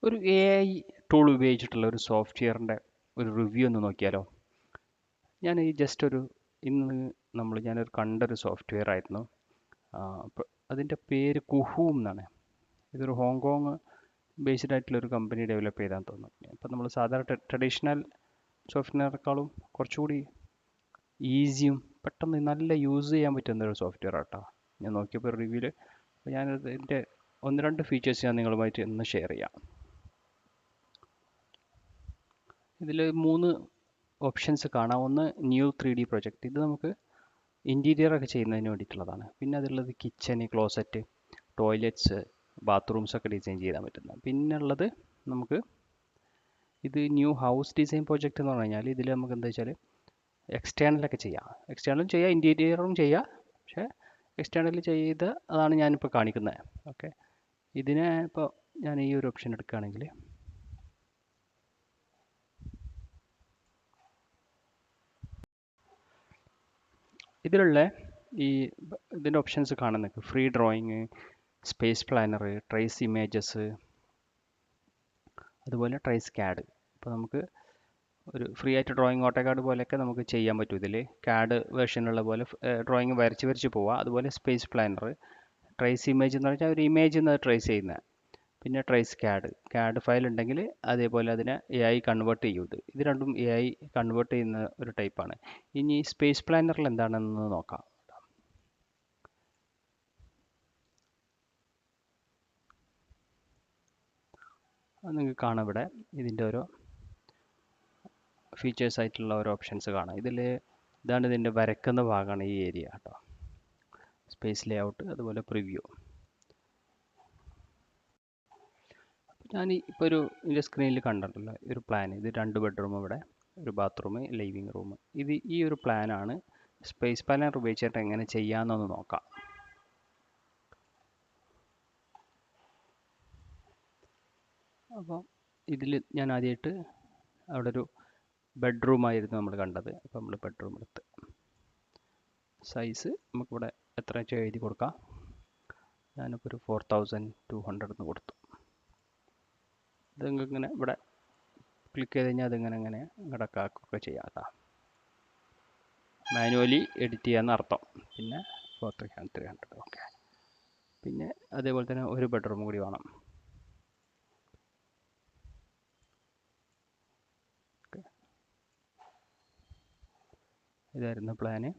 ഒരു AI tool ഉപയോഗിച്ചിട്ടുള്ള ഒരു സോഫ്റ്റ്വെയറിൻ്റെ ഒരു റിവ്യൂ ഒന്ന് നോക്കിയാലോ? ഞാൻ ഈ ജസ്റ്റ് ഒരു ഇന്ന് ഞാനൊരു കണ്ടൊരു സോഫ്റ്റ്വെയർ ആയിരുന്നു. അപ്പോൾ അതിൻ്റെ പേര് കുഹൂം എന്നാണ്. ഇതൊരു ഹോങ്കോങ് ബേസ്ഡ് ആയിട്ടുള്ള ഒരു കമ്പനി ഡെവലപ്പ് ചെയ്താന്ന് തോന്നുന്നു. അപ്പോൾ നമ്മൾ സാധാരണ ട്രഡീഷണൽ സോഫ്റ്റ്വെയറിനേക്കാളും കുറച്ചുകൂടി ഈസിയും പെട്ടെന്ന് നല്ല യൂസ് ചെയ്യാൻ പറ്റുന്ന ഒരു സോഫ്റ്റ്വെയർ ആട്ടോ. ഞാൻ നോക്കിയപ്പോൾ റിവ്യൂവിൽ ഇതിൻ്റെ ഒന്ന് രണ്ട് ഫീച്ചേഴ്സ് ഞാൻ നിങ്ങളുമായിട്ട് ഇന്ന് ഷെയർ ചെയ്യാം. ഇതിൽ 3 ഓപ്ഷൻസ് കാണാം. ഒന്ന് ന്യൂ 3D പ്രൊജക്റ്റ്. ഇത് നമുക്ക് ഇൻറ്റീരിയർ ഒക്കെ ചെയ്യുന്നതിന് വേണ്ടിയിട്ടുള്ളതാണ്. പിന്നെ അതിലുള്ളത് കിച്ചന്, ക്ലോസറ്റ്, ടോയ്ലറ്റ്സ്, ബാത്റൂംസ് ഒക്കെ ഡിസൈൻ ചെയ്യാൻ പറ്റുന്നത്. പിന്നെ ഉള്ളത് നമുക്ക് ഇത് ന്യൂ ഹൗസ് ഡിസൈൻ പ്രൊജക്റ്റ് എന്ന് പറഞ്ഞു കഴിഞ്ഞാൽ ഇതിൽ നമുക്ക് എന്താ വെച്ചാൽ എക്സ്റ്റേണലൊക്കെ ചെയ്യാം. എക്സ്റ്റേണലും ചെയ്യാം, ഇൻറ്റീരിയറും ചെയ്യാം. പക്ഷേ എക്സ്റ്റേണൽ ചെയ്ത് അതാണ് ഞാനിപ്പോൾ കാണിക്കുന്നത്. ഓക്കെ, ഇതിനെ ഇപ്പോൾ ഞാൻ ഈ ഒരു ഓപ്ഷൻ എടുക്കുകയാണെങ്കിൽ ഇതിലുള്ള ഇതിൻ്റെ ഓപ്ഷൻസ് കാണുന്നത് free drawing, space planner, trace images, അതുപോലെ ട്രേസ് CAD. ഇപ്പോൾ നമുക്ക് ഒരു ഫ്രീ ആയിട്ട് ഡ്രോയിങ് ഓട്ടോകാഡ് പോലെയൊക്കെ നമുക്ക് ചെയ്യാൻ പറ്റും. ഇതിൽ CAD വേർഷനുള്ള പോലെ ഡ്രോയിങ് വരച്ച് പോവുക. അതുപോലെ സ്പേസ് പ്ലാനർ, ട്രേസ് ഇമേജ് എന്ന് പറഞ്ഞാൽ ഒരു ഇമേജ് നിന്ന് ട്രേസ് ചെയ്യുന്നത്. പിന്നെ ട്രേസ് CAD ഫയൽ ഉണ്ടെങ്കിൽ അതേപോലെ അതിനെ AI കൺവേർട്ട് ചെയ്യും. ഇത് രണ്ടും AI കൺവേർട്ട് ചെയ്യുന്ന ഒരു ടൈപ്പാണ്. ഇനി സ്പേസ് പ്ലാനറിൽ എന്താണെന്ന് നോക്കാം. അത് നിങ്ങൾക്ക് കാണാം ഇവിടെ ഇതിൻ്റെ ഓരോ ഫീച്ചേഴ്സ് ആയിട്ടുള്ള ഓരോ ഓപ്ഷൻസ് കാണാം. ഇതാണ് ഇതിൻ്റെ വരക്കുന്ന ഭാഗമാണ് ഈ ഏരിയ കേട്ടോ. സ്പേസ് ലേഔട്ട്, അതുപോലെ പ്രിവ്യൂ. ഞാൻ ഇപ്പോൾ ഇതിൻ്റെ സ്ക്രീനിൽ കണ്ടിട്ടുള്ള ഒരു പ്ലാൻ. ഇത് 2 ബെഡ്റൂം, ഇവിടെ ഒരു ബാത്റൂം, ലിവിങ് റൂം. ഈ ഒരു പ്ലാനാണ് സ്പേസ് പ്ലാനർ ഉപയോഗിച്ചിട്ട് എങ്ങനെ ചെയ്യാമെന്നൊന്ന് നോക്കാം. അപ്പോൾ ഇതിൽ ഞാൻ ആദ്യമായിട്ട് അവിടെ ഒരു ബെഡ്റൂം ആയിരുന്നു നമ്മൾ കണ്ടത്. അപ്പോൾ നമ്മൾ ബെഡ്റൂം എടുത്ത് സൈസ് നമുക്കിവിടെ എത്ര വെച്ചാൽ എഴുതി കൊടുക്കാം. ഞാനിപ്പോൾ ഒരു 4200 എന്ന് കൊടുത്തു. ഇത് ഇങ്ങനെ ഇവിടെ ക്ലിക്ക് ചെയ്ത് കഴിഞ്ഞാൽ അതിങ്ങനെ ഇങ്ങടക്കാക്കുകയൊക്കെ ചെയ്യാം കേട്ടോ. മാനുവലി എഡിറ്റ് ചെയ്യാമെന്ന് അർത്ഥം. പിന്നെ 4300. ഓക്കെ. പിന്നെ അതേപോലെ തന്നെ ഒരു ബെഡ്റൂം കൂടി വേണം. ഇതായിരുന്നു പ്ലാന്.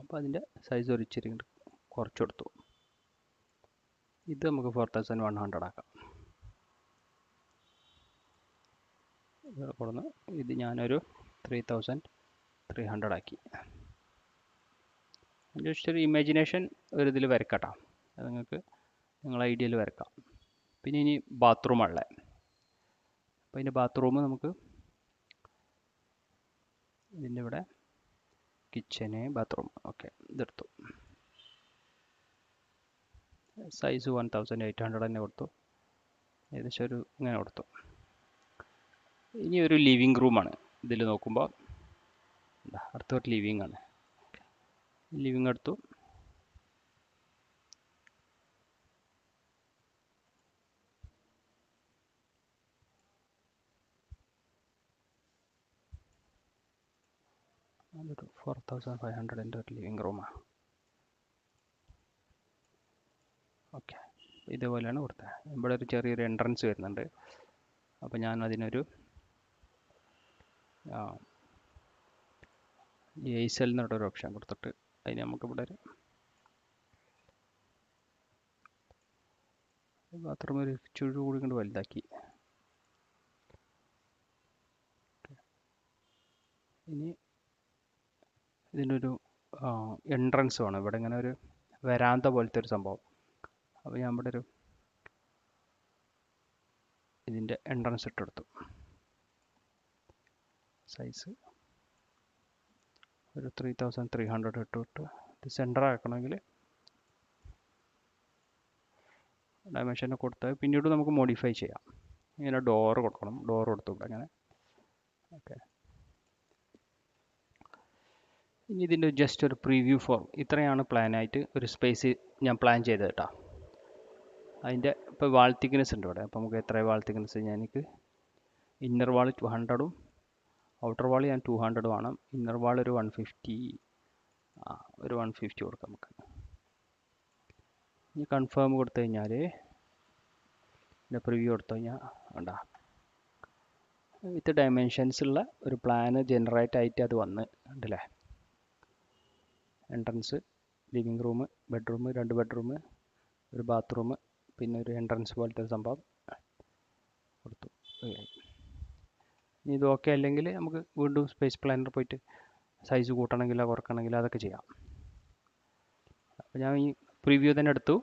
അപ്പോൾ അതിൻ്റെ സൈസ് ഒരു ഇച്ചിരി കുറച്ച് കൊടുത്തു. ഇത് നമുക്ക് 4100 ആക്കാം. കൊടുന്ന് ഇത് ഞാനൊരു 3300 ആക്കി. ജസ്റ്റ് ഒരു ഇമാജിനേഷൻ ഒരു ഇതിൽ വരക്കട്ടോ. അത് നിങ്ങളെ ഐഡിയയിൽ വരക്കാം. പിന്നെ ഇനി ബാത്റൂമുള്ള. അപ്പോൾ ഇതിൻ്റെ ബാത്റൂം നമുക്ക് ഇതിൻ്റെ ഇവിടെ കിച്ചന്, ബാത്റൂം. ഓക്കെ, ഇതെടുത്തു. സൈസ് 1800 തന്നെ കൊടുത്തു. ഏകദേശം ഇങ്ങനെ കൊടുത്തു. ഇനി ഒരു ലിവിങ് റൂമാണ്. ഇതിൽ നോക്കുമ്പോൾ അടുത്തൊരു ലിവിങ് ആണ്. ലിവിങ് എടുത്തു. അതൊരു 4500 ഒരു ലിവിങ് റൂമാണ്. ഓക്കെ, ഇതേപോലെയാണ് കൊടുത്തത്. ഇവിടെ ഒരു ചെറിയൊരു എൻട്രൻസ് വരുന്നുണ്ട്. അപ്പോൾ ഞാൻ അതിനൊരു എയ്സൽ എന്നൊരു ഓപ്ഷൻ കൊടുത്തിട്ട് അതിന് നമുക്കിവിടെ ഒരു ബാത്റൂം ഒരു ചുഴു കൂടി കൊണ്ട് വലുതാക്കി. ഇനി ഇതിനൊരു എൻട്രൻസ് വേണം. ഇവിടെ ഇങ്ങനെ ഒരു വരാന്ത പോലത്തെ ഒരു സംഭവം. അപ്പോൾ ഞാൻ ഇവിടെ ഇതിൻ്റെ എൻട്രൻസ് ഇട്ടെടുത്തു. സൈസ് ഒരു 3300 ഇട്ടിട്ട് ഇത് സെൻറ്റർ ആക്കണമെങ്കിൽ ഡയമെൻഷനെ കൊടുത്താൽ പിന്നീട് നമുക്ക് മോഡിഫൈ ചെയ്യാം. ഇങ്ങനെ ഡോറ് കൊടുക്കണം. ഡോർ കൊടുത്തു ഇവിടെ അങ്ങനെ. ഓക്കെ, ഇനി ഇതിൻ്റെ ജസ്റ്റ് ഒരു പ്രീവ്യൂ ഫോം. ഇത്രയാണ് പ്ലാനായിട്ട് ഒരു സ്പേസ് ഞാൻ പ്ലാൻ ചെയ്തത് കേട്ടോ. അതിൻ്റെ ഇപ്പോൾ വാൾ തിക്നെസ് ഉണ്ട് ഇവിടെ. അപ്പോൾ നമുക്ക് എത്ര വാൾ തിക്നെസ്, എനിക്ക് ഇന്നർ വാൾ 200ഉം ഔട്ടർ വാൾ ഞാൻ 200 വേണം. ഇന്നർ വാൾ ഒരു 150, ഒരു 150 കൊടുക്കാം നമുക്ക്. ഇനി കൺഫേം കൊടുത്തു കഴിഞ്ഞാൽ ഇതിൻ്റെ പ്രിവ്യൂ കൊടുത്തു കഴിഞ്ഞാൽ വേണ്ട വിത്ത് ഡയമെൻഷൻസ് ഉള്ള ഒരു പ്ലാന് ജനറേറ്റ് ആയിട്ട് അത് വന്ന് ഉണ്ടല്ലേ. Entrance, living room, bedroom, 2 bedroom, ഒരു ബാത്റൂം, പിന്നെ ഒരു എൻട്രൻസ് പോലത്തെ ഒരു സംഭവം കൊടുത്തു. ഇനി ഇത് ഓക്കെ അല്ലെങ്കിൽ നമുക്ക് വീണ്ടും സ്പേസ് പ്ലാനർ പോയിട്ട് സൈസ് കൂട്ടണമെങ്കിലോ കുറക്കണമെങ്കിലോ അതൊക്കെ ചെയ്യാം. അപ്പോൾ ഞാൻ ഈ പ്രിവ്യൂ തന്നെ എടുത്തു.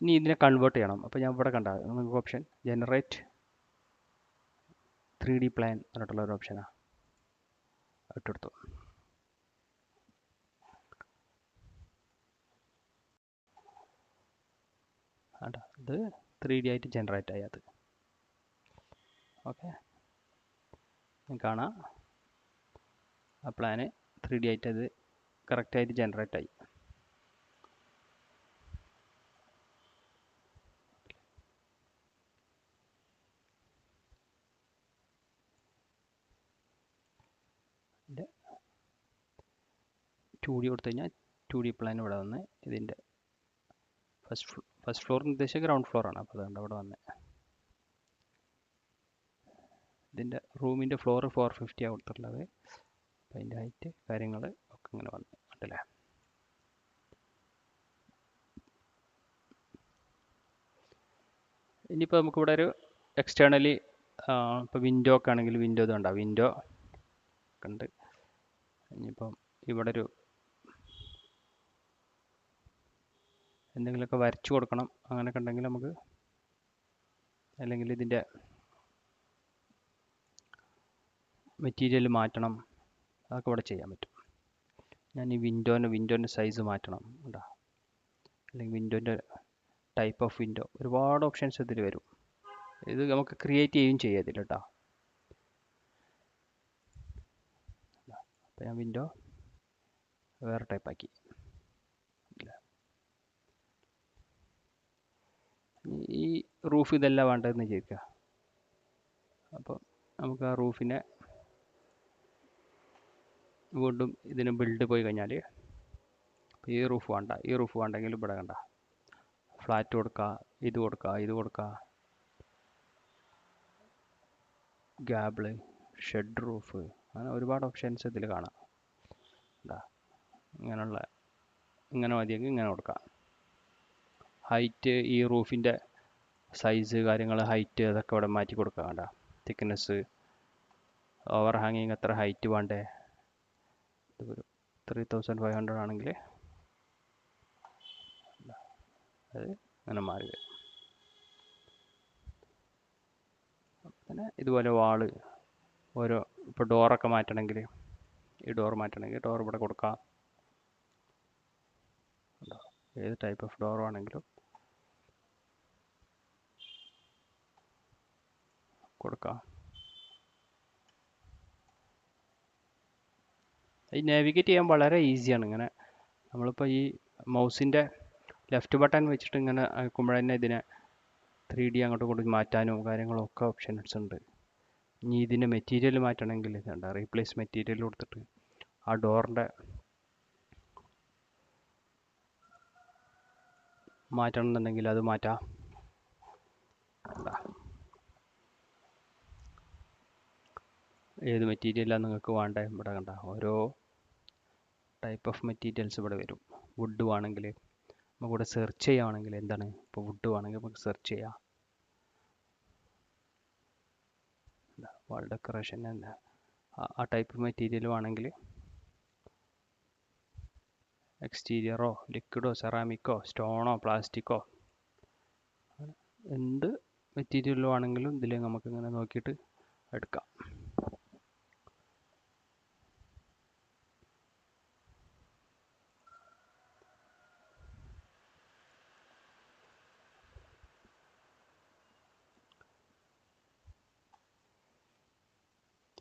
ഇനി ഇതിനെ കൺവേർട്ട് ചെയ്യണം. അപ്പോൾ ഞാൻ ഇവിടെ കണ്ട നമുക്ക് ഓപ്ഷൻ ജനറേറ്റ് 3D പ്ലാൻ എന്നിട്ടുള്ള ഒരു ഓപ്ഷനാണ് ഇട്ടെടുത്തു. ഇത് 3D ആയിട്ട് ജനറേറ്റ് ആയി. അത് ഓക്കെ കാണാം. ആ പ്ലാന് 3D ആയിട്ട് അത് കറക്റ്റായിട്ട് ജനറേറ്റ് ആയി. ഇതിൻ്റെ 2D കൊടുത്തു കഴിഞ്ഞാൽ 2D പ്ലാൻ ഇവിടെ വന്ന് ഇതിൻ്റെ ഫസ്റ്റ് ഫ്ലോർ ഉദ്ദേശിച്ച ഗ്രൗണ്ട് ഫ്ലോറാണ്. അപ്പോൾ അതുകൊണ്ട് അവിടെ വന്ന് ഇതിൻ്റെ റൂമിൻ്റെ ഫ്ലോർ 450 കൊടുത്തിട്ടുള്ളത്. അപ്പോൾ അതിൻ്റെ ഹൈറ്റ് കാര്യങ്ങൾ ഒക്കെ ഇങ്ങനെ വന്ന് ഉണ്ടല്ലേ. ഇനിയിപ്പോൾ നമുക്കിവിടെ ഒരു എക്സ്റ്റേണലി ഇപ്പോൾ വിൻഡോ ഒക്കെ ആണെങ്കിൽ വിൻഡോ ഇതുണ്ടാവും. വിൻഡോ ഉണ്ട്. ഇനിയിപ്പം ഇവിടെ ഒരു എന്തെങ്കിലുമൊക്കെ വരച്ചു കൊടുക്കണം അങ്ങനെയൊക്കെ ഉണ്ടെങ്കിൽ നമുക്ക്, അല്ലെങ്കിൽ ഇതിൻ്റെ മെറ്റീരിയൽ മാറ്റണം, അതൊക്കെ ഇവിടെ ചെയ്യാൻ പറ്റും. ഞാൻ ഈ വിൻഡോൻ്റെ സൈസ് മാറ്റണം ഉണ്ടോ, അല്ലെങ്കിൽ വിൻഡോൻ്റെ ടൈപ്പ് ഓഫ് വിൻഡോ, ഒരുപാട് ഓപ്ഷൻസ് ഇതിൽ വരും. ഇത് നമുക്ക് ക്രിയേറ്റ് ചെയ്യുകയും ചെയ്യാം ഇതിൽ കേട്ടോ. അപ്പോൾ ഞാൻ വിൻഡോ വേറെ ടൈപ്പാക്കി. ഈ റൂഫ് ഇതല്ല വേണ്ടതെന്ന് ചോദിക്കുക. അപ്പോൾ നമുക്ക് ആ റൂഫിനെ വീണ്ടും ഇതിന് ബിൽഡ് പോയി കഴിഞ്ഞാൽ ഈ റൂഫ് വേണ്ട, ഈ റൂഫ് വേണ്ടെങ്കിൽ ഇവിടെ കണ്ട ഫ്ലാറ്റ് കൊടുക്കുക, ഇത് കൊടുക്കുക, ഇത് കൊടുക്കുക, ഗാബിള്, ഷെഡ് റൂഫ്, അങ്ങനെ ഒരുപാട് ഓപ്ഷൻസ് ഇതിൽ കാണാം. ഇങ്ങനെ മതിയെങ്കിൽ ഇങ്ങനെ കൊടുക്കാം. ഹൈറ്റ്, ഈ റൂഫിൻ്റെ സൈസ് കാര്യങ്ങൾ, ഹൈറ്റ് അതൊക്കെ ഇവിടെ മാറ്റി കൊടുക്കുക. വേണ്ട തിക്നെസ്, ഓവർ ഹാങ്ങിങ് എത്ര ഹൈറ്റ് വേണ്ടേ, ഇതൊരു 3500 ആണെങ്കിൽ അത് അങ്ങനെ മാറി വരും. പിന്നെ ഇതുപോലെ വാള് ഓരോ, ഇപ്പോൾ ഡോറൊക്കെ മാറ്റണമെങ്കിൽ, ഈ ഡോർ മാറ്റണമെങ്കിൽ ഡോർ ഇവിടെ കൊടുക്കാം. ഏത് ടൈപ്പ് ഓഫ് ഡോർ ആണെങ്കിലും കൊടുക്കാം. ഈ നാവിഗേറ്റ് ചെയ്യാൻ വളരെ ഈസിയാണ്. ഇങ്ങനെ നമ്മളിപ്പോൾ ഈ മൗസിൻ്റെ ലെഫ്റ്റ് ബട്ടൺ വെച്ചിട്ട് ഇങ്ങനെ ആക്കുമ്പോഴന്നെ ഇതിനെ 3D അങ്ങോട്ട് കൊണ്ട് മാറ്റാനും കാര്യങ്ങളും ഒക്കെ ഓപ്ഷൻസ് ഉണ്ട്. ഇനി ഇതിൻ്റെ മെറ്റീരിയൽ മാറ്റണമെങ്കിൽ ഇതുണ്ട്, റീപ്ലേസ് മെറ്റീരിയൽ കൊടുത്തിട്ട് ആ ഡോറിൻ്റെ മാറ്റണം എന്നുണ്ടെങ്കിൽ അത് മാറ്റാം. ഏത് മെറ്റീരിയലാണ് നിങ്ങൾക്ക് വേണ്ടത് ഇവിടെ കണ്ട ഓരോ ടൈപ്പ് ഓഫ് മെറ്റീരിയൽസ് ഇവിടെ വരും. വുഡ് വേണമെങ്കിൽ നമുക്കിവിടെ സെർച്ച് ചെയ്യുകയാണെങ്കിൽ എന്താണ്, ഇപ്പോൾ വുഡ് വേണമെങ്കിൽ നമുക്ക് സെർച്ച് ചെയ്യാം. വാൾ ഡെക്കറേഷൻ എന്താ ആ ടൈപ്പ് മെറ്റീരിയൽ വേണമെങ്കിൽ എക്സ്റ്റീരിയറോ ലിക്വിഡോ സെറാമിക്കോ സ്റ്റോണോ പ്ലാസ്റ്റിക്കോ എന്ത് മെറ്റീരിയൽ ആണെങ്കിലും ഇതിൽ നമുക്കിങ്ങനെ നോക്കിയിട്ട് എടുക്കാം.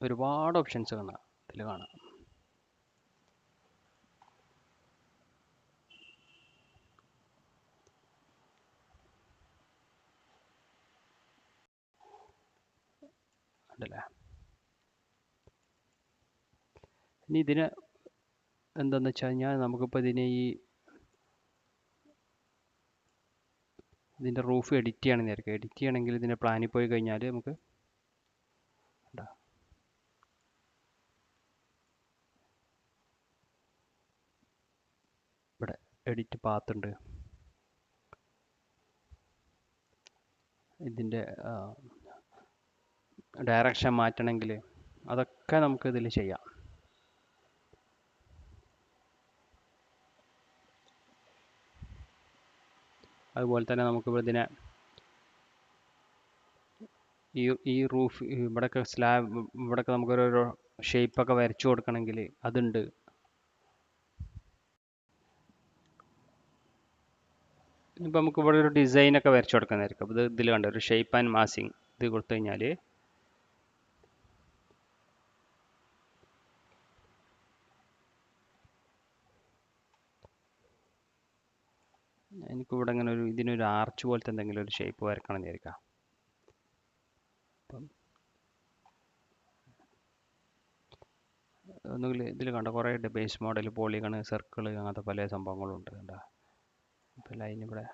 ഒരുപാട് ഓപ്ഷൻസ് കാണാം ഇതിൽ കാണാം. ഉണ്ടല്ലേ. ഇനി ഇതിന് എന്താണെന്ന് വെച്ച് കഴിഞ്ഞാൽ നമുക്കിപ്പോൾ ഇതിൻ്റെ റൂഫ് എഡിറ്റ് ചെയ്യണമെന്ന് വിചാരിക്കുക. എഡിറ്റ് ചെയ്യണമെങ്കിൽ ഇതിൻ്റെ പ്ലാനിൽ പോയി കഴിഞ്ഞാൽ നമുക്ക് ഇവിടെ എഡിറ്റ് പാത്ത് ഉണ്ട്. ഇതിൻ്റെ ഡയറക്ഷൻ മാറ്റണമെങ്കിൽ അതൊക്കെ നമുക്ക് ഇതിൽ ചെയ്യാം. അതുപോലെ തന്നെ നമുക്ക് ഇതിനെ ഈ റൂഫ് ഇവിടെയൊക്കെ സ്ലാബ് ഇവിടെയൊക്കെ നമുക്ക് ഓരോ ഷേപ്പൊക്കെ വരച്ചു കൊടുക്കണമെങ്കിൽ അതുണ്ട്. ഇപ്പം നമുക്ക് ഇവിടെ ഒരു ഡിസൈനൊക്കെ വരച്ചു കൊടുക്കുന്നതായിരിക്കും. അപ്പോൾ ഇതിൽ കണ്ട ഒരു ഷേപ്പ് ആൻഡ് മാസിങ് ഇത് കൊടുത്തു കഴിഞ്ഞാൽ എനിക്കിവിടെ ഇങ്ങനെ ഇതിനൊരു ആർച്ച് പോലത്തെ എന്തെങ്കിലും ഒരു ഷേപ്പ് വരക്കണം എന്ന് വിചാരിക്കാം. അപ്പം ഒന്നുകിൽ ഇതിൽ കണ്ട കുറേ ബേസ് മോഡൽ, പോളിഗൺ, സർക്കിൾ, അങ്ങനത്തെ പല സംഭവങ്ങളും ഉണ്ട്. കണ്ട ഇപ്പം ലൈൻ ഇവിടെ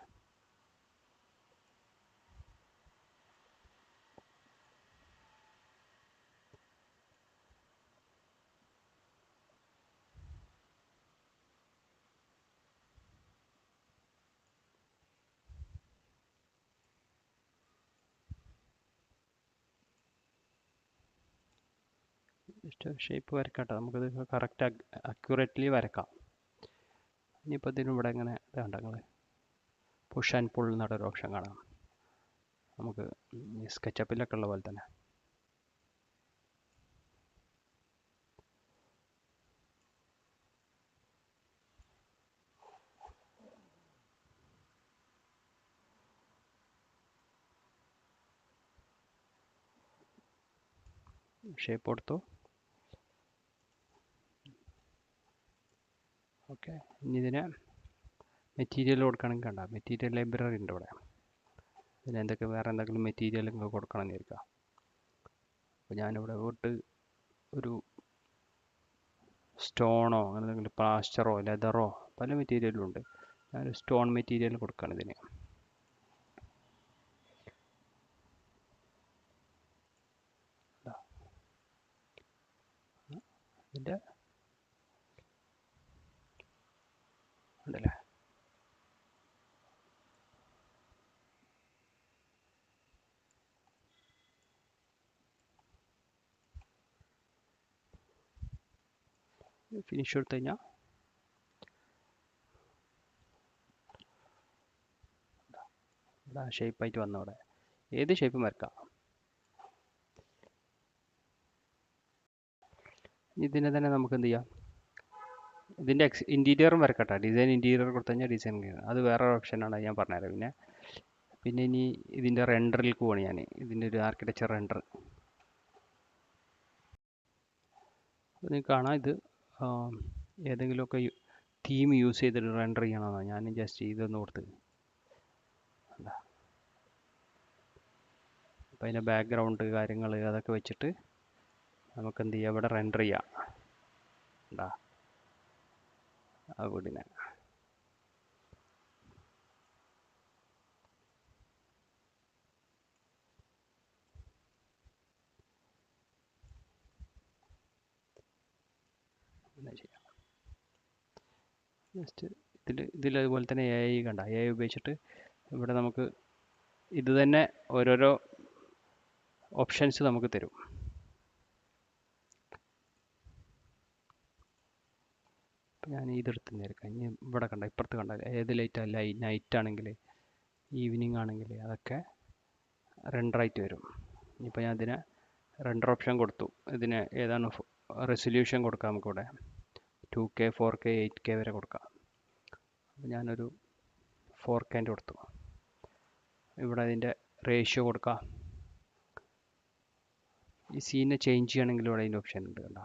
ജസ്റ്റ് ഷേപ്പ് വരക്കട്ടെ. നമുക്കിത് കറക്റ്റ് അക്യുറേറ്റ്ലി വരക്കാം. ഇനിയിപ്പോൾ ഇതിന് ഇവിടെ ഇങ്ങനെ ഇതാണ്ട് നിങ്ങൾ പുഷ് ആൻഡ് പുൾ എന്നൊരു ഓപ്ഷൻ കാണാം. നമുക്ക് സ്കെച്ചപ്പിലൊക്കെ ഉള്ള പോലെ തന്നെ ഷേപ്പ് കൊടുത്തു. ഓക്കെ, ഇനി ഇതിന് മെറ്റീരിയൽ കൊടുക്കണമെങ്കിൽ കണ്ട മെറ്റീരിയൽ ലൈബ്രറി ഉണ്ട് ഇവിടെ. ഇതിന് എന്തൊക്കെ വേറെ എന്തെങ്കിലും മെറ്റീരിയൽ നിങ്ങൾക്ക് കൊടുക്കണം എന്ന് വിചാരിക്കാം. അപ്പോൾ ഞാനിവിടെ ഒരു സ്റ്റോണോ അങ്ങനെ എന്തെങ്കിലും പ്ലാസ്റ്ററോ ലെതറോ പല മെറ്റീരിയലും ഉണ്ട്. ഞാനൊരു സ്റ്റോൺ മെറ്റീരിയൽ കൊടുക്കുകയാണ് ഇതിന്. ഇതിൻ്റെ ഉണ്ടല്ലേ ഫിനിഷ് കൊടുത്തു കഴിഞ്ഞാൽ ഇവിടെ ഷേപ്പായിട്ട് വന്നു. അവിടെ ഏത് ഷേപ്പും വരക്കാം. ഇതിനെ തന്നെ നമുക്ക് എന്ത് ചെയ്യാം, ഇതിൻ്റെ ഇൻറ്റീരിയറും വരക്കട്ടെ. ഡിസൈൻ ഇൻറ്റീരിയർ കൊടുത്തു കഴിഞ്ഞാൽ ഡിസൈൻ അത് വേറെ ഓപ്ഷനാണ്, ഞാൻ പറഞ്ഞുതരാം. പിന്നെ ഇനി ഇതിൻ്റെ റെൻഡറിലേക്ക് പോകണം. ഞാൻ ഇതിൻ്റെ ഒരു ആർക്കിടെക്ചർ റെൻഡർ നിങ്ങൾക്ക് കാണാം. ഇത് ഏതെങ്കിലുമൊക്കെ തീം യൂസ് ചെയ്തിട്ട് റെൻഡർ ചെയ്യണമെന്നാണ്. ഞാൻ ജസ്റ്റ് ഇതൊന്ന് കൊടുത്ത് അപ്പോൾ അതിൻ്റെ ബാക്ക്ഗ്രൗണ്ട് കാര്യങ്ങൾ അതൊക്കെ വെച്ചിട്ട് നമുക്ക് എന്ത് ചെയ്യാം, ഇവിടെ റെൻഡർ ചെയ്യാം. ഉണ്ടാ ആ വീടിനെ ചെയ്യാം. ജസ്റ്റ് ഇതിൽ അതുപോലെ തന്നെ AI കണ്ട AI ഉപയോഗിച്ചിട്ട് ഇവിടെ നമുക്ക് ഇത് തന്നെ ഓരോരോ ഓപ്ഷൻസ് നമുക്ക് തരും. ഞാൻ ഇതെടുത്ത് നേരിക്കാം. ഇനി ഇവിടെ കണ്ട ഇപ്പുറത്ത് കണ്ട ഏത് ലൈറ്റ് നൈറ്റ് ആണെങ്കിൽ ഈവനിങ് ആണെങ്കിൽ അതൊക്കെ റെൻഡറായിട്ട് വരും. ഇനിയിപ്പോൾ ഞാൻ ഇതിനെ റെൻഡർ ഓപ്ഷൻ കൊടുത്തു. ഇതിന് ഏതാണ് റെസൊല്യൂഷൻ കൊടുക്കാം നമുക്കിവിടെ 2K 4K 8K വരെ കൊടുക്കാം. അപ്പോൾ ഞാനൊരു 4K കൊടുത്തു. ഇവിടെ അതിൻ്റെ റേഷ്യോ കൊടുക്കാം. ഈ സീനെ ചേഞ്ച് ചെയ്യണമെങ്കിൽ ഇവിടെ അതിൻ്റെ ഓപ്ഷൻ ഉണ്ട്. കണ്ടോ,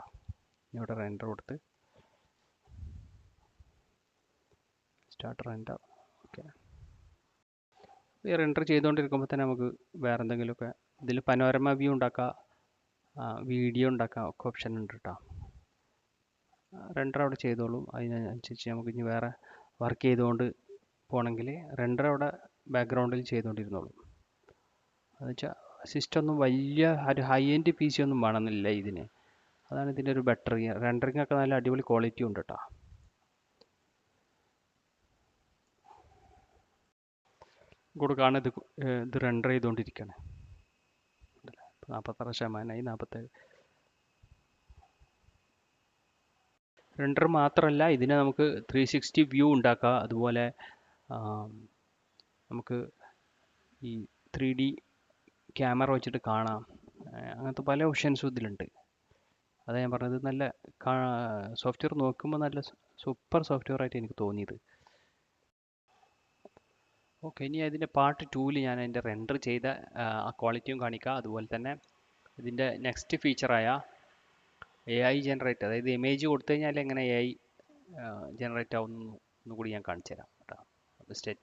ഇവിടെ റെൻഡർ കൊടുത്ത് സ്റ്റാർട്ട് റെൻഡർ. ഓക്കെ, ഈ റെൻഡർ ചെയ്തുകൊണ്ടിരിക്കുമ്പോൾ തന്നെ നമുക്ക് വേറെ എന്തെങ്കിലുമൊക്കെ ഇതിൽ പനോരമ വ്യൂ ഉണ്ടാക്കാം, വീഡിയോ ഉണ്ടാക്കാൻ ഒക്കെ ഓപ്ഷൻ ഉണ്ട് കേട്ടോ. റെൻഡർ അവിടെ ചെയ്തോളും. അതിനനുസരിച്ച് നമുക്ക് ഇനി വേറെ വർക്ക് ചെയ്തുകൊണ്ട് പോകണമെങ്കിൽ റെൻഡർ അവിടെ ബാക്ക്ഗ്രൗണ്ടിൽ ചെയ്തുകൊണ്ടിരുന്നോളും. എന്ന് വെച്ചാൽ സിസ്റ്റം ഒന്നും വലിയ ഒരു ഹൈ എൻഡ് പി സി ഒന്നും വേണമെന്നില്ല ഇതിന്. അതാണ് ഇതിൻ്റെ ഒരു ബെറ്റർ. റെൻഡറിങ് ഒക്കെ നല്ല അടിപൊളി ക്വാളിറ്റി ഉണ്ട് കേട്ടോ. കൂടെ കാണാൻ ഇത് റെൻഡർ ചെയ്തുകൊണ്ടിരിക്കുകയാണ്. 46%, 47. റെൻഡർ മാത്രമല്ല, ഇതിനെ നമുക്ക് 360 വ്യൂ ഉണ്ടാക്കാം. അതുപോലെ നമുക്ക് ഈ 3D ക്യാമറ വെച്ചിട്ട് കാണാം. അങ്ങനത്തെ പല ഓപ്ഷൻസും ഇതിലുണ്ട്. അതാ ഞാൻ പറഞ്ഞത്, നല്ല സോഫ്റ്റ്വെയർ നോക്കുമ്പോൾ നല്ല സൂപ്പർ സോഫ്റ്റ്വെയർ ആയിട്ട് എനിക്ക് തോന്നിയത്. ഓക്കെ, ഇനി അതിൻ്റെ പാർട്ട് 2ൽ ഞാൻ അതിൻ്റെ റെൻഡർ ചെയ്ത ആ ക്വാളിറ്റിയും കാണിക്കാം. അതുപോലെ തന്നെ ഇതിൻ്റെ നെക്സ്റ്റ് ഫീച്ചറായ AI ജനറേറ്റ്, അതായത് ഇമേജ് കൊടുത്തു കഴിഞ്ഞാൽ എങ്ങനെ AI ജനറേറ്റ് ആവുന്നു എന്നുകൂടി ഞാൻ കാണിച്ചു തരാം കേട്ടോ. സ്റ്റേ